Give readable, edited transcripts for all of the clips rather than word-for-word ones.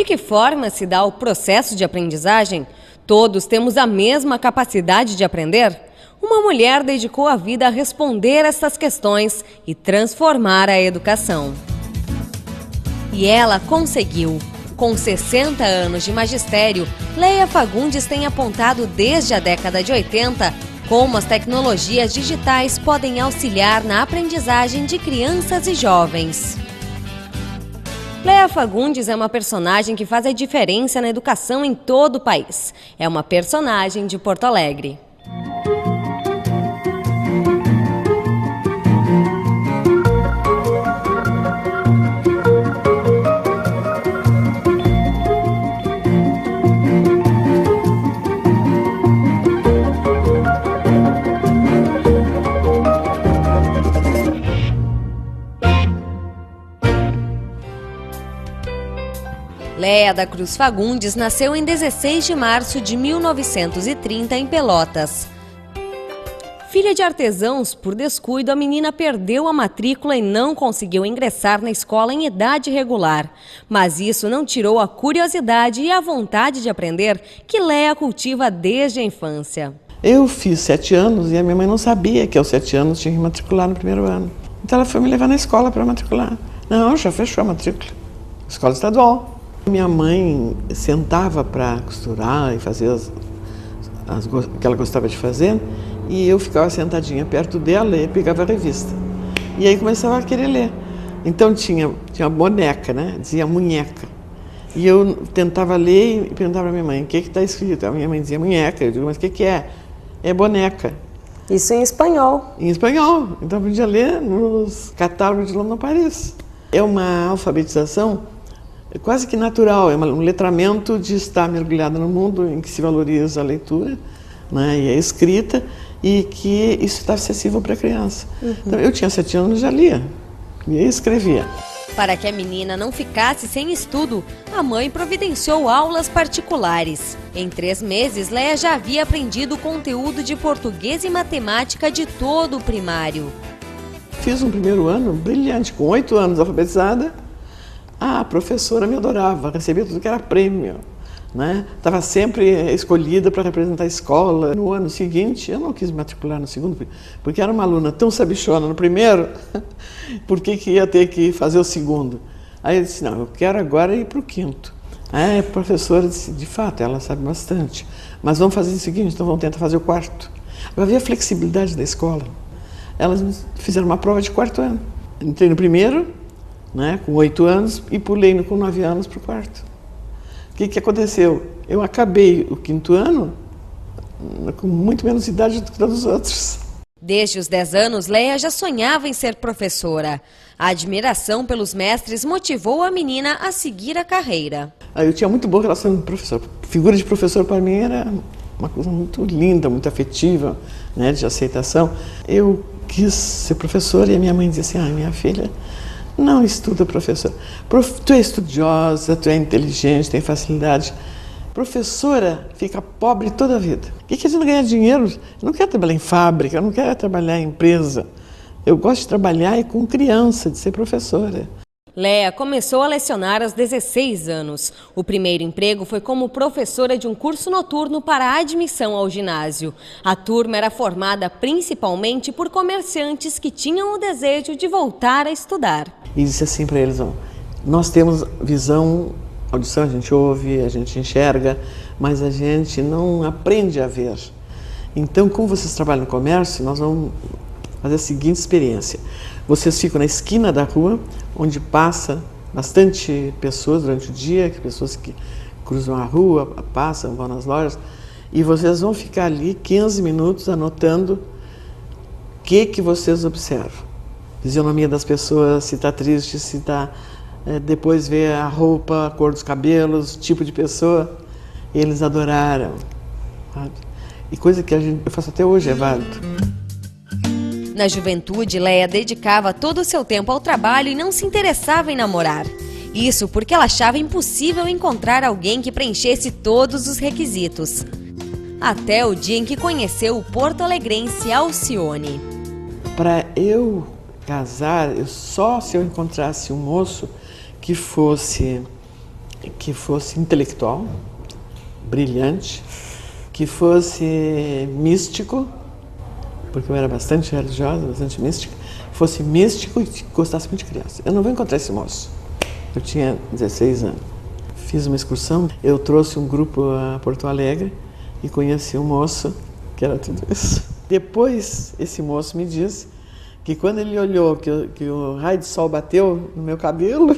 De que forma se dá o processo de aprendizagem? Todos temos a mesma capacidade de aprender? Uma mulher dedicou a vida a responder essas questões e transformar a educação. E ela conseguiu. Com 60 anos de magistério, Leia Fagundes tem apontado desde a década de 80 como as tecnologias digitais podem auxiliar na aprendizagem de crianças e jovens. Leia Fagundes é uma personagem que faz a diferença na educação em todo o país. É uma personagem de Porto Alegre. Leia da Cruz Fagundes nasceu em 16 de março de 1930 em Pelotas. Filha de artesãos, por descuido, a menina perdeu a matrícula e não conseguiu ingressar na escola em idade regular. Mas isso não tirou a curiosidade e a vontade de aprender que Leia cultiva desde a infância. Eu fiz 7 anos e a minha mãe não sabia que aos 7 anos tinha que matricular no primeiro ano. Então ela foi me levar na escola para matricular. Não, já fechou a matrícula. Escola estadual. Minha mãe sentava para costurar e fazer o que ela gostava de fazer, e eu ficava sentadinha perto dela e pegava a revista. E aí começava a querer ler. Então tinha uma boneca, né? Dizia munheca. E eu tentava ler e perguntava para minha mãe, o que está escrito? A minha mãe dizia munheca. Eu digo, mas o que é? É boneca. Isso em espanhol. Em espanhol. Então eu podia ler nos catálogos de London Paris. É uma alfabetização quase que natural, é um letramento de estar mergulhado no mundo em que se valoriza a leitura, né, e a escrita, e que isso está acessível para a criança. Então, eu tinha 7 anos e já lia e escrevia. Para que a menina não ficasse sem estudo, a mãe providenciou aulas particulares. Em 3 meses, Leia já havia aprendido o conteúdo de português e matemática de todo o primário. Fiz um primeiro ano brilhante, com 8 anos alfabetizada. A professora me adorava, recebia tudo que era prêmio, né? Estava sempre escolhida para representar a escola. No ano seguinte, eu não quis me matricular no segundo, porque era uma aluna tão sabichona no primeiro, por que ia ter que fazer o segundo? Aí eu disse, não, eu quero agora ir para o quinto. Aí a professora disse, de fato, ela sabe bastante, mas vamos fazer o seguinte, então vamos tentar fazer o quarto. Eu havia a flexibilidade da escola. Elas fizeram uma prova de 4º ano. Entrei no primeiro, né, com 8 anos, e pulei com 9 anos para o 4º. O que aconteceu? Eu acabei o 5º ano com muito menos idade do que todos os outros. Desde os 10 anos, Leia já sonhava em ser professora. A admiração pelos mestres motivou a menina a seguir a carreira. Eu tinha muito boa relação com o professor. A figura de professor para mim era uma coisa muito linda, muito afetiva, né, de aceitação. Eu quis ser professora e a minha mãe dizia assim, minha filha, não estuda, professora. Tu é estudiosa, tu é inteligente, tem facilidade. Professora fica pobre toda a vida. O que a gente não ganha dinheiro? Eu não quero trabalhar em fábrica, eu não quero trabalhar em empresa. Eu gosto de trabalhar com criança, de ser professora. Leia começou a lecionar aos 16 anos. O primeiro emprego foi como professora de um curso noturno para a admissão ao ginásio. A turma era formada principalmente por comerciantes que tinham o desejo de voltar a estudar. E disse assim para eles, nós temos visão, audição, a gente ouve, a gente enxerga, mas a gente não aprende a ver. Então, como vocês trabalham no comércio, nós vamos fazer a seguinte experiência. Vocês ficam na esquina da rua, onde passa bastante pessoas durante o dia, pessoas que cruzam a rua, passam, vão nas lojas, e vocês vão ficar ali 15 minutos anotando o que vocês observam. Fisionomia das pessoas, se está triste, se está... depois ver a roupa, a cor dos cabelos, tipo de pessoa. E eles adoraram, sabe? E coisa que eu faço até hoje é válido. Na juventude, Leia dedicava todo o seu tempo ao trabalho e não se interessava em namorar. Isso porque ela achava impossível encontrar alguém que preenchesse todos os requisitos. Até o dia em que conheceu o porto-alegrense Alcione. Para eu casar, só se eu encontrasse um moço que fosse que fosse intelectual, brilhante, que fosse místico, porque eu era bastante religiosa, bastante mística, fosse místico e que gostasse muito de criança. Eu não vou encontrar esse moço. Eu tinha 16 anos. Fiz uma excursão, eu trouxe um grupo a Porto Alegre e conheci um moço que era tudo isso. Depois, esse moço me disse que quando ele olhou que o raio de sol bateu no meu cabelo,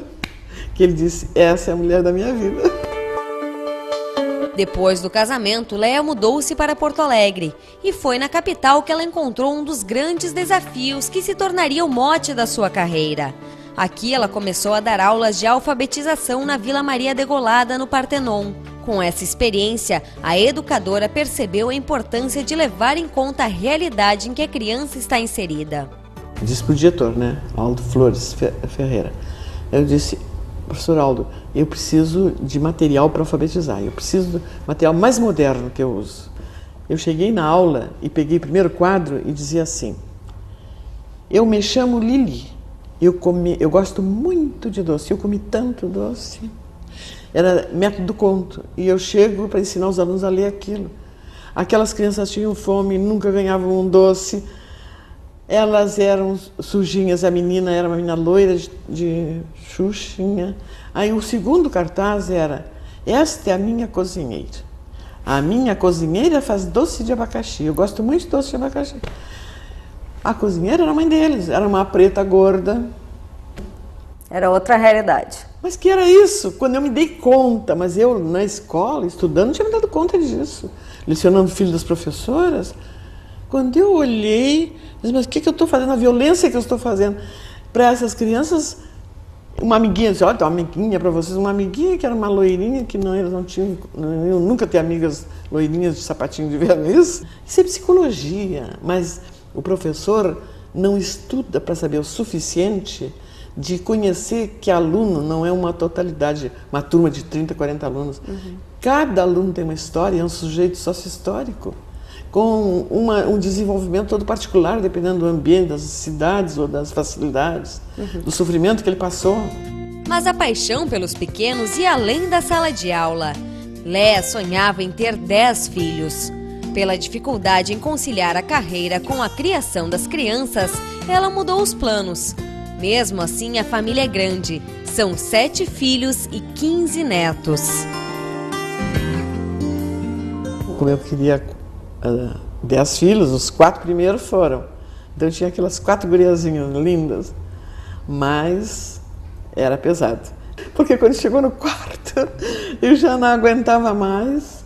que ele disse, essa é a mulher da minha vida. Depois do casamento, Léa mudou-se para Porto Alegre e foi na capital que ela encontrou um dos grandes desafios que se tornaria o mote da sua carreira. Aqui ela começou a dar aulas de alfabetização na Vila Maria Degolada, no Partenon. Com essa experiência, a educadora percebeu a importância de levar em conta a realidade em que a criança está inserida. Disse para o diretor, né, Aldo Flores Ferreira, eu disse, professor Aldo, eu preciso de material para alfabetizar, eu preciso do material mais moderno que eu uso. Eu cheguei na aula e peguei o primeiro quadro e dizia assim, eu me chamo Lili, eu gosto muito de doce, eu comi tanto doce. Era método do conto, e eu chego para ensinar os alunos a ler aquilo. Aquelas crianças tinham fome, nunca ganhavam um doce, elas eram sujinhas, a menina era uma menina loira de xuxinha. Aí o segundo cartaz era, esta é a minha cozinheira. A minha cozinheira faz doce de abacaxi, eu gosto muito de doce de abacaxi. A cozinheira era a mãe deles, era uma preta gorda. Era outra realidade. Mas que era isso? Quando eu me dei conta, mas eu na escola, estudando, não tinha me dado conta disso. Lecionando filho das professoras. Quando eu olhei, disse, mas o que eu estou fazendo? A violência que eu estou fazendo para essas crianças. Uma amiguinha, disse, olha, tem uma amiguinha para vocês, uma amiguinha que era uma loirinha, que não, eles não tinham, não iam nunca ter amigas loirinhas de sapatinho de verniz. Isso é psicologia, mas o professor não estuda para saber o suficiente de conhecer que aluno não é uma totalidade, uma turma de 30, 40 alunos. Cada aluno tem uma história, é um sujeito sócio-histórico, com um desenvolvimento todo particular, dependendo do ambiente, das cidades ou das facilidades, do sofrimento que ele passou. Mas a paixão pelos pequenos ia além da sala de aula. Léa sonhava em ter 10 filhos. Pela dificuldade em conciliar a carreira com a criação das crianças, ela mudou os planos. Mesmo assim, a família é grande. São 7 filhos e 15 netos. Como eu queria 10 filhos, os 4 primeiros foram. Então eu tinha aquelas 4 guriazinhas lindas, mas era pesado. Porque quando chegou no quarto, eu já não aguentava mais.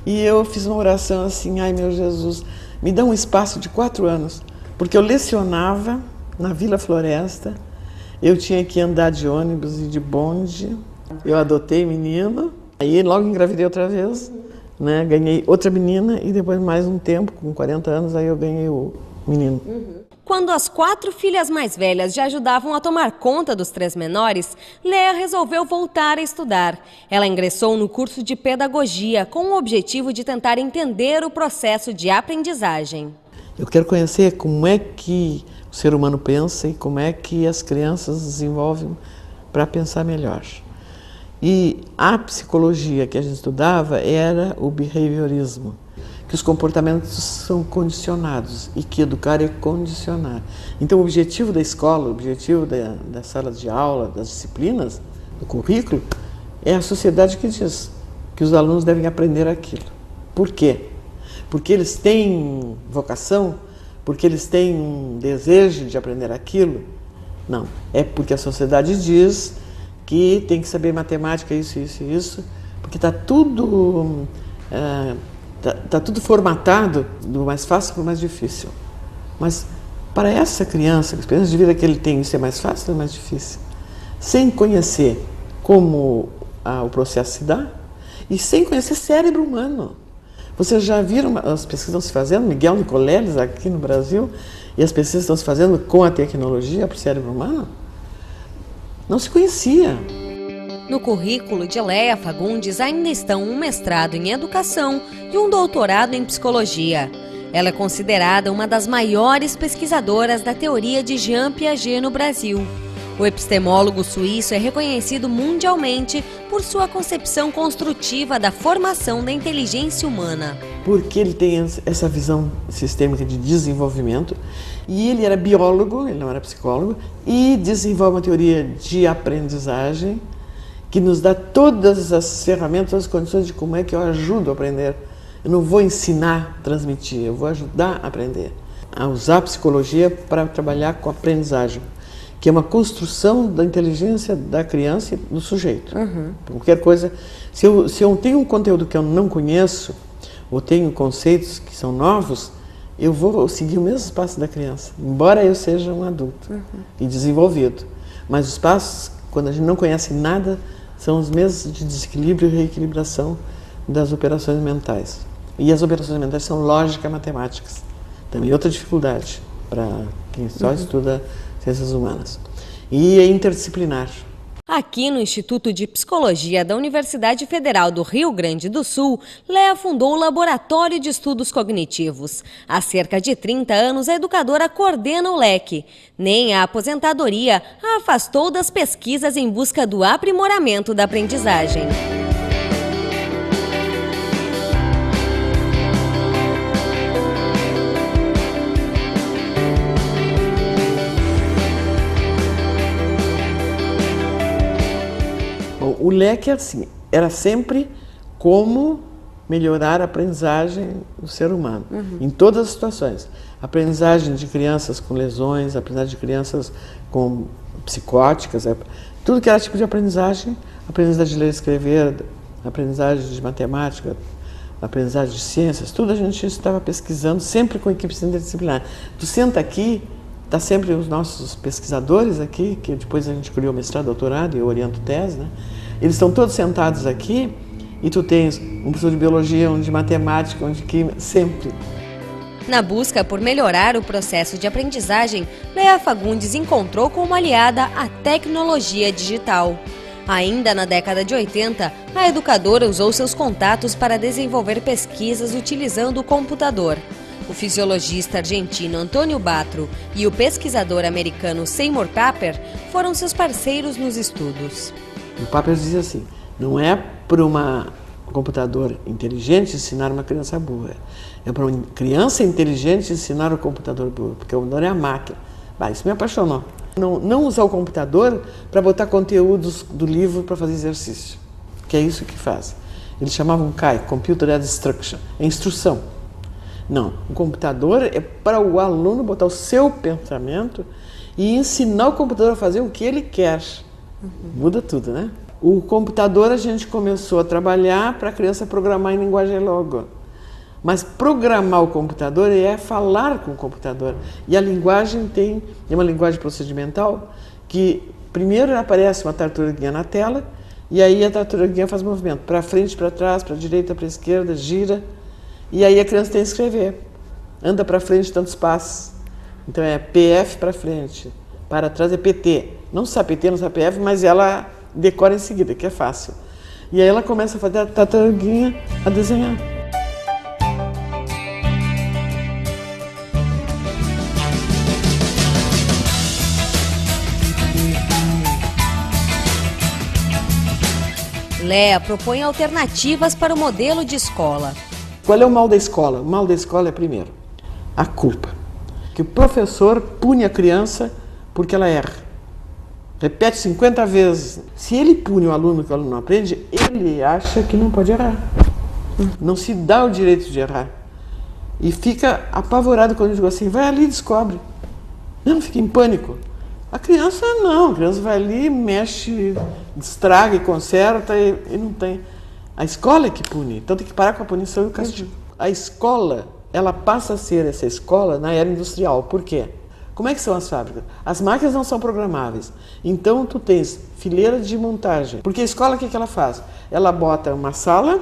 E eu fiz uma oração assim, ai meu Jesus, me dá um espaço de 4 anos. Porque eu lecionava na Vila Floresta, eu tinha que andar de ônibus e de bonde. Eu adotei menino, aí logo engravidei outra vez, né? Ganhei outra menina e depois mais um tempo, com 40 anos, aí eu ganhei o menino. Quando as 4 filhas mais velhas já ajudavam a tomar conta dos 3 menores, Léa resolveu voltar a estudar. Ela ingressou no curso de pedagogia com o objetivo de tentar entender o processo de aprendizagem. Eu quero conhecer como é que o ser humano pensa e como é que as crianças desenvolvem para pensar melhor. E a psicologia que a gente estudava era o behaviorismo, que os comportamentos são condicionados e que educar é condicionar. Então o objetivo da escola, o objetivo da sala de aula, das disciplinas, do currículo, é a sociedade que diz que os alunos devem aprender aquilo. Por quê? Porque eles têm vocação? Porque eles têm um desejo de aprender aquilo? Não, é porque a sociedade diz que tem que saber matemática, isso, isso e isso, porque está tudo... Está tudo formatado do mais fácil para o mais difícil. Mas para essa criança, a experiência de vida que ele tem, isso é mais fácil ou é mais difícil? Sem conhecer como o processo se dá e sem conhecer cérebro humano. Vocês já viram, as pesquisas estão se fazendo, Miguel Nicoleles aqui no Brasil, e as pesquisas estão se fazendo com a tecnologia para o cérebro humano? Não se conhecia. No currículo de Léa Fagundes ainda estão um mestrado em educação e um doutorado em psicologia. Ela é considerada uma das maiores pesquisadoras da teoria de Jean Piaget no Brasil. O epistemólogo suíço é reconhecido mundialmente por sua concepção construtiva da formação da inteligência humana. Porque ele tem essa visão sistêmica de desenvolvimento, e ele era biólogo, ele não era psicólogo, e desenvolve uma teoria de aprendizagem que nos dá todas as ferramentas, as condições de como é que eu ajudo a aprender. Eu não vou ensinar, transmitir, eu vou ajudar a aprender. A usar a psicologia para trabalhar com a aprendizagem, que é uma construção da inteligência da criança e do sujeito. Qualquer coisa, se eu tenho um conteúdo que eu não conheço, ou tenho conceitos que são novos, eu vou seguir o mesmo passo da criança, embora eu seja um adulto e desenvolvido. Mas os passos, quando a gente não conhece nada, são os mesmos de desequilíbrio e reequilibração das operações mentais. E as operações mentais são lógica matemáticas. Também outra dificuldade para quem só estuda ciências humanas. E é interdisciplinar. Aqui no Instituto de Psicologia da Universidade Federal do Rio Grande do Sul, Léa fundou o Laboratório de Estudos Cognitivos. Há cerca de 30 anos, a educadora coordena o LEC. Nem a aposentadoria a afastou das pesquisas em busca do aprimoramento da aprendizagem. O leque assim, era sempre como melhorar a aprendizagem do ser humano, em todas as situações. Aprendizagem de crianças com lesões, aprendizagem de crianças com psicóticas, tudo que era tipo de aprendizagem de ler e escrever, aprendizagem de matemática, aprendizagem de ciências, tudo a gente estava pesquisando, sempre com equipes interdisciplinares. Tu senta aqui, está sempre os nossos pesquisadores aqui, que depois a gente criou mestrado, doutorado e eu oriento tese, né? Eles estão todos sentados aqui e tu tens um professor de biologia, um de matemática, um de química, sempre. Na busca por melhorar o processo de aprendizagem, Léa Fagundes encontrou como aliada a tecnologia digital. Ainda na década de 80, a educadora usou seus contatos para desenvolver pesquisas utilizando o computador. O fisiologista argentino Antônio Batro e o pesquisador americano Seymour Papert foram seus parceiros nos estudos. O Papert dizia assim, não é para um computador inteligente ensinar uma criança burra, é para uma criança inteligente ensinar o computador burro, porque o computador é a máquina. Isso me apaixonou. Não usar o computador para botar conteúdos do livro para fazer exercício, que é isso que faz. Eles chamavam CAI, Computer Aided Instruction, é instrução. Não, o computador é para o aluno botar o seu pensamento e ensinar o computador a fazer o que ele quer. Muda tudo, né? O computador a gente começou a trabalhar para a criança programar em linguagem logo. Mas programar o computador é falar com o computador. E a linguagem é uma linguagem procedimental que primeiro aparece uma tartaruguinha na tela e aí a tartaruguinha faz movimento para frente, para trás, para a direita, para a esquerda, gira. E aí a criança tem que escrever. Anda para frente tantos passos. Então é PF para frente, para trás é PT. Não sabe PT, não sabe PF, mas ela decora em seguida, que é fácil. E aí ela começa a fazer a tartaruguinha a desenhar. Léa propõe alternativas para o modelo de escola. Qual é o mal da escola? O mal da escola é, primeiro, a culpa. Que o professor pune a criança porque ela erra. Repete 50 vezes. Se ele pune o aluno que o aluno não aprende, ele acha que não pode errar. Não se dá o direito de errar. E fica apavorado quando eu digo assim, vai ali e descobre. Não, fica em pânico. A criança não, a criança vai ali, mexe, estraga e conserta e não tem. A escola é que pune, então tem que parar com a punição e o castigo. A escola, ela passa a ser essa escola na era industrial. Por quê? Como é que são as fábricas? As máquinas não são programáveis. Então tu tens fileira de montagem. Porque a escola, o que ela faz? Ela bota uma sala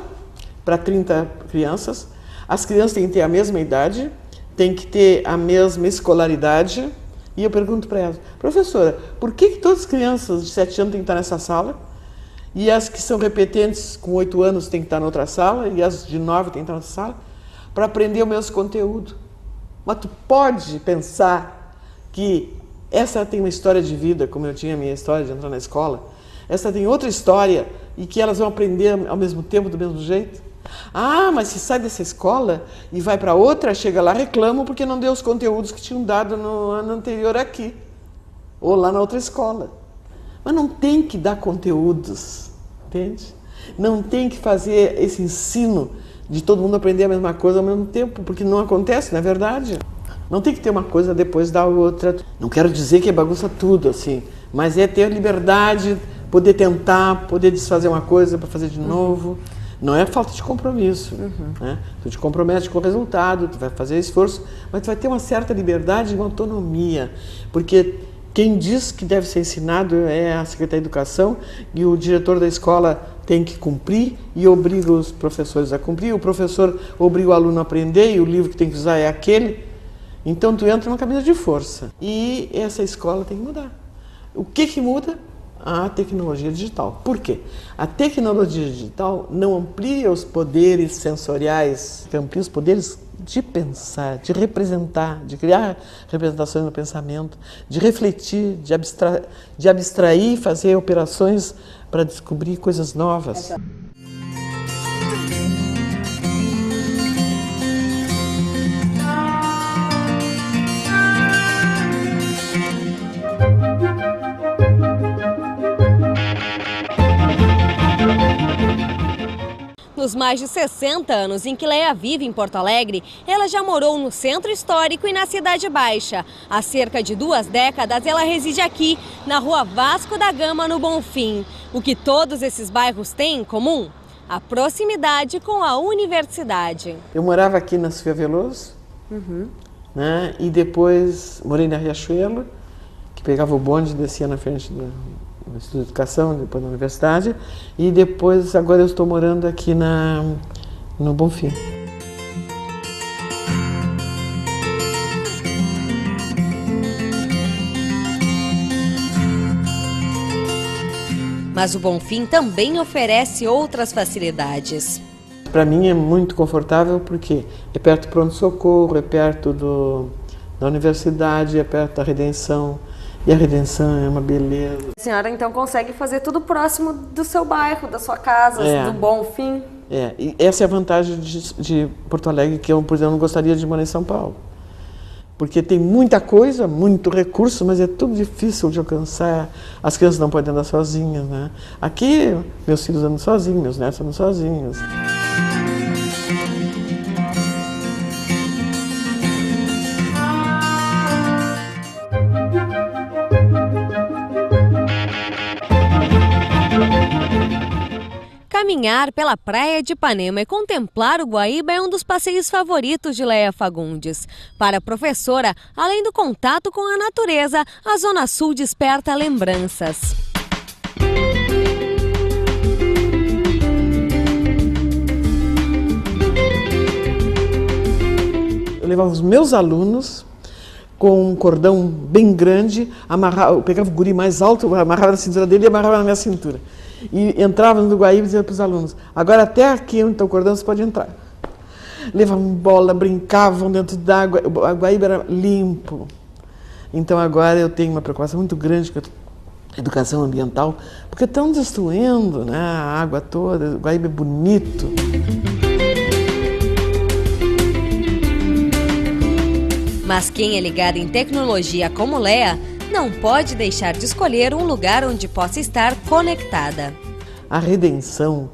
para 30 crianças, as crianças têm que ter a mesma idade, têm que ter a mesma escolaridade. E eu pergunto para elas, professora, por que todas as crianças de 7 anos têm que estar nessa sala? E as que são repetentes com 8 anos têm que estar em outra sala, e as de 9 têm que estar em outra sala, para aprender o mesmo conteúdo. Mas tu pode pensar que Essa tem uma história de vida, como eu tinha a minha história de entrar na escola. Essa tem outra história e que elas vão aprender ao mesmo tempo, do mesmo jeito. Ah, mas se sai dessa escola e vai para outra, chega lá, reclamam porque não deu os conteúdos que tinham dado no ano anterior aqui. Ou lá na outra escola. Mas não tem que dar conteúdos, entende? Não tem que fazer esse ensino de todo mundo aprender a mesma coisa ao mesmo tempo, porque não acontece, não é verdade? Não tem que ter uma coisa depois da outra. Não quero dizer que é bagunça tudo, assim, mas é ter liberdade, poder tentar, poder desfazer uma coisa para fazer de novo. Não é falta de compromisso. Né? Tu te compromete com o resultado, tu vai fazer esforço, mas tu vai ter uma certa liberdade e uma autonomia, porque quem diz que deve ser ensinado é a Secretaria de Educação e o diretor da escola tem que cumprir e obriga os professores a cumprir. O professor obriga o aluno a aprender e o livro que tem que usar é aquele. Então tu entra numa camisa de força e essa escola tem que mudar. O que muda? A tecnologia digital. Por quê? A tecnologia digital não amplia os poderes sensoriais, amplia os poderes de pensar, de representar, de criar representações no pensamento, de refletir, de abstrair e fazer operações para descobrir coisas novas. Nos mais de 60 anos em que Leia vive em Porto Alegre, ela já morou no Centro Histórico e na Cidade Baixa. Há cerca de 2 décadas, ela reside aqui, na Rua Vasco da Gama, no Bonfim. O que todos esses bairros têm em comum? A proximidade com a universidade. Eu morava aqui na Sofia Veloso, né? E depois morei na Riachuelo, que pegava o bonde e descia na frente do Instituto de Educação, depois na universidade, e depois, agora eu estou morando aqui no Bonfim. Mas o Bonfim também oferece outras facilidades. Para mim é muito confortável porque é perto do pronto-socorro, é perto da universidade, é perto da Redenção. E a Redenção é uma beleza. A senhora então consegue fazer tudo próximo do seu bairro, da sua casa, do Bonfim. E essa é a vantagem de Porto Alegre, que eu, por exemplo, não gostaria de morar em São Paulo. Porque tem muita coisa, muito recurso, mas é tudo difícil de alcançar. As crianças não podem andar sozinhas, né? Aqui, meus filhos andam sozinhos, meus netos andam sozinhos. Caminhar pela praia de Ipanema e contemplar o Guaíba é um dos passeios favoritos de Leia Fagundes. Para a professora, além do contato com a natureza, a Zona Sul desperta lembranças. Eu levava os meus alunos com um cordão bem grande, eu pegava o guri mais alto, amarrava na cintura dele e amarrava na minha cintura. E entrava no Guaíba e dizia para os alunos, agora até aqui onde está o cordão você pode entrar. Levavam bola, brincavam dentro d'água, o Guaíba era limpo. Então agora eu tenho uma preocupação muito grande com a educação ambiental, porque estão destruindo, né, a água toda, o Guaíba é bonito. Mas quem é ligado em tecnologia como Leia, não pode deixar de escolher um lugar onde possa estar conectada. A Redenção,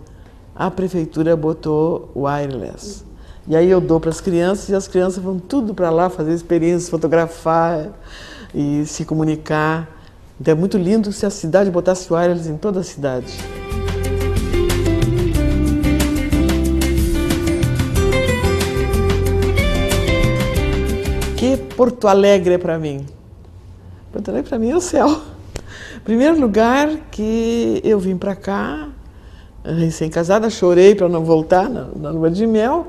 a prefeitura botou wireless. E aí eu dou para as crianças e as crianças vão tudo para lá fazer experiências, fotografar e se comunicar. Então é muito lindo se a cidade botasse wireless em toda a cidade. Que Porto Alegre é para mim? Porto Alegre para mim é o céu. Primeiro lugar que eu vim para cá, recém-casada, chorei para não voltar na lua de mel,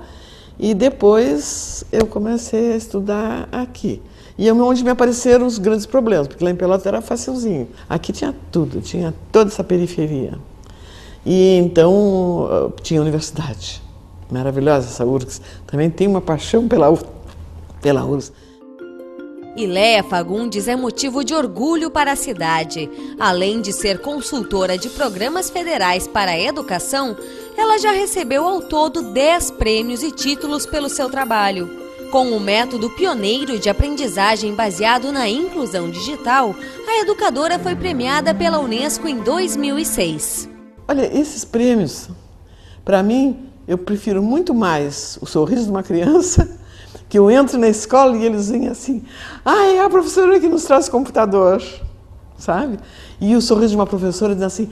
e depois eu comecei a estudar aqui. E é onde me apareceram os grandes problemas, porque lá em Pelotas era facilzinho. Aqui tinha tudo, tinha toda essa periferia. E então tinha universidade, maravilhosa essa URGS. Também tenho uma paixão pela URGS. E Léa Fagundes é motivo de orgulho para a cidade. Além de ser consultora de programas federais para a educação, ela já recebeu ao todo 10 prêmios e títulos pelo seu trabalho. Com o método pioneiro de aprendizagem baseado na inclusão digital, a educadora foi premiada pela Unesco em 2006. Olha, esses prêmios, para mim, eu prefiro muito mais o sorriso de uma criança, que eu entro na escola e eles vêm assim, é a professora que nos traz computador, sabe? E o sorriso de uma professora dizendo assim,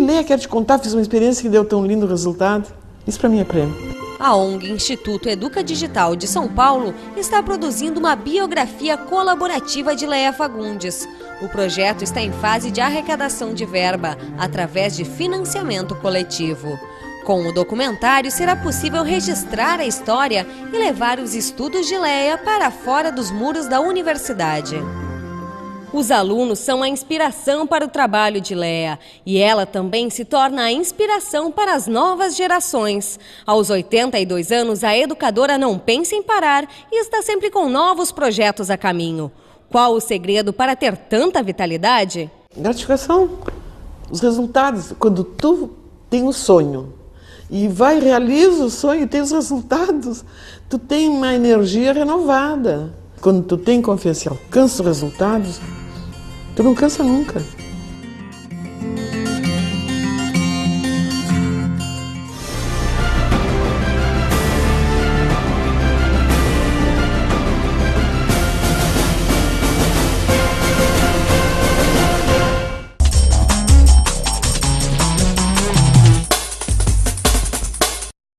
Léa, quero te contar, fiz uma experiência que deu tão lindo o resultado. Isso para mim é prêmio. A ONG Instituto Educa Digital de São Paulo está produzindo uma biografia colaborativa de Léa Fagundes. O projeto está em fase de arrecadação de verba, através de financiamento coletivo. Com o documentário, será possível registrar a história e levar os estudos de Léa para fora dos muros da universidade. Os alunos são a inspiração para o trabalho de Léa e ela também se torna a inspiração para as novas gerações. Aos 82 anos, a educadora não pensa em parar e está sempre com novos projetos a caminho. Qual o segredo para ter tanta vitalidade? Gratificação. Os resultados, quando tu tem um sonho e vai e realiza o sonho e tem os resultados, tu tem uma energia renovada. Quando tu tem confiança e alcança os resultados, tu não cansa nunca.